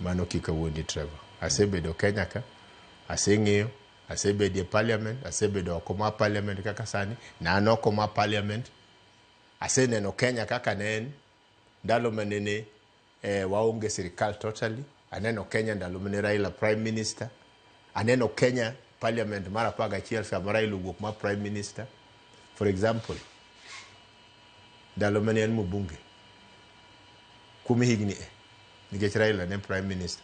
mano kika wuondi Trevor. Asebedo Kenya ka, aseng'eyo, asebedo e parliament, asebedo oko ma parliament kaka sani, na oko ma parliament, aseneno Kenya kaka ne en, ndalo manene waonge sirikal totally, aneno Kenya ndalo mane Raila prime minister, aneno Kenya parliament mara 11 sama Raila wuok ma prime minister. For example, ndalo mane en mbunge, kumi higni nikech Raila ne prime minister,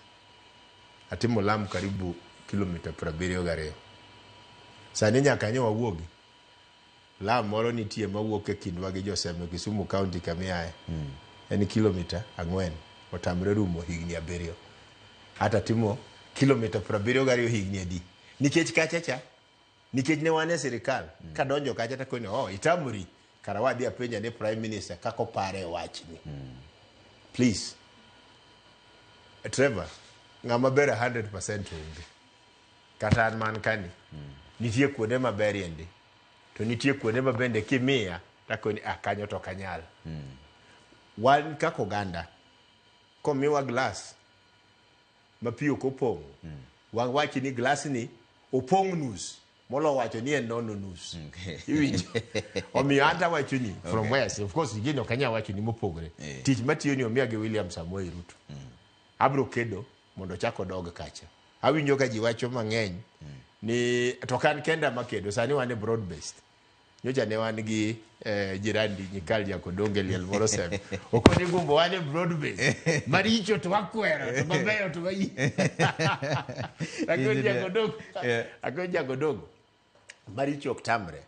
atimo Lamu karibu kilomita 72. Sani nyaka nyo wawuogi Lamu moro nitie mawuok e kindwa gi Joseme Kisumu County kamiae en kilomita 4, otamre rumo higni 7. Hata timo kilomita 72 higni adi nikech kachacha, nikech ne wane sirikal ka donjo kacha ta koni itamuri kara wadhi apenja ne prime minister kako pare wachni. Please Trevor, ngama bere 100% onge. Kata an man kani nitie kuonde maber yende, to nitie kuonde mabende kimia takoni kanyo to kanyal. Wan kako ganda komiwa glass mapio kopong, wang wachi ni glass ni opong nus molo wacho ni en nono nus. Iwinjo omiyo anta wacho ni from west, of course gino kanya wacho ni mopogre. Tich matiyo ni omiya gi William Samoei Ruto. Abro kedo mondo chako dog kacha. Awinjo ka ji wacho mang'eny ni to kan kenda makedo, sani wane broad based. Nyocha ne wan gi jirandi Nyikali Yakodonge liel moro sem. Okoni gumbo wane broad based. Maricho to wakwero to mabeyo to wayi. Akoni Yakodongo. Maricho oktamre.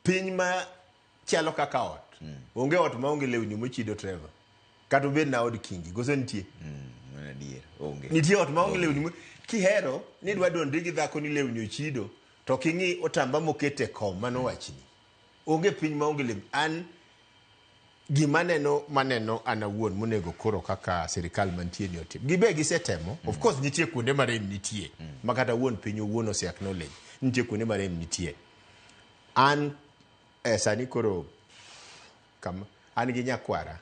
Piny ma chalo kaka ot. Onge ot ma onge lewni mochido Trevor. Kato bed na od kingi, goso nitie. Nitie ot ma onge lewni kihero ni dwa donde gi dhako ni lewni ochido, to kingi otamba mokete kom mano wachni. Onge piny ma onge lewni. An maneno anawuon monego koro kaka sirikal mantie ni otim. Gibe gisetemo, of course nitie kuonde marem nitie. Makata wuon piny wuon ose acknowledge. Nitie kuonde marem nitie. An sani koro kama an gi nyakwara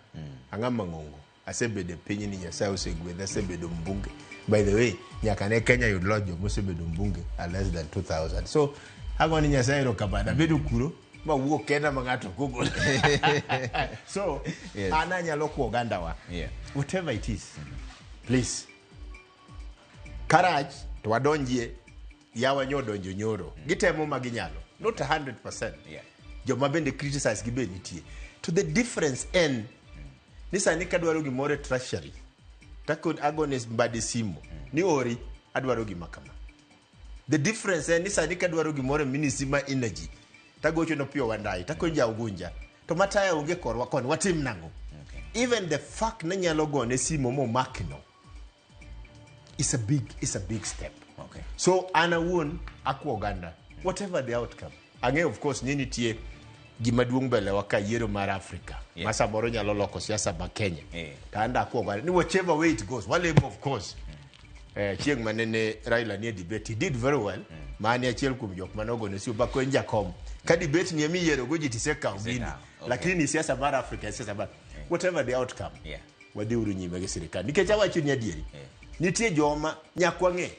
ang'ama ng'ongo, asebedo piny ni Nyasaye osegwedha, asebedo mbunge. By the way, nyaka ne Kenya yud lojo mosebedo mbunge less than 2000. So agoni Nyasaye rokabada bedo kuro ma wuok kenda ma ng'ato google. So ana nyalo kwa oganda wa, whatever it is, please courage to wadonjie yawa nyodonjo nyoro gitemo maginyalo, not 100%. Joma bende criticize gibe nitie. To the difference en nisa nika dwaro gimore treasury takon agones mbadi simo ni ori adwaro gimakama. The difference en nisa nika dwaro gimore minisima energy tagocho no pio wandai takonja ugunja to mataya unge korwa kon watim nango. Even the fact na nyalo gone simo mo makino is a big step. So ana won akwa Uganda, whatever the outcome. Ange of course nini tie gimaduong bele waka yiero mar Africa. Masa moro nyalo loko siasa ma Kenya. Tanda kwa Uganda ni whichever way it goes. Wale of course chieng manene Raila ni debate, he did very well. Mani achiel kuom jok manogo ne siu bako enja kom. Ka debate ni emi yiero goji tiseka ubini. Lakini siasa mar Africa siasa mar whatever the outcome. Wadi uru nyime gi sirikal. Nikech awacho ni adieri. Nitie joma nyakwa ng'e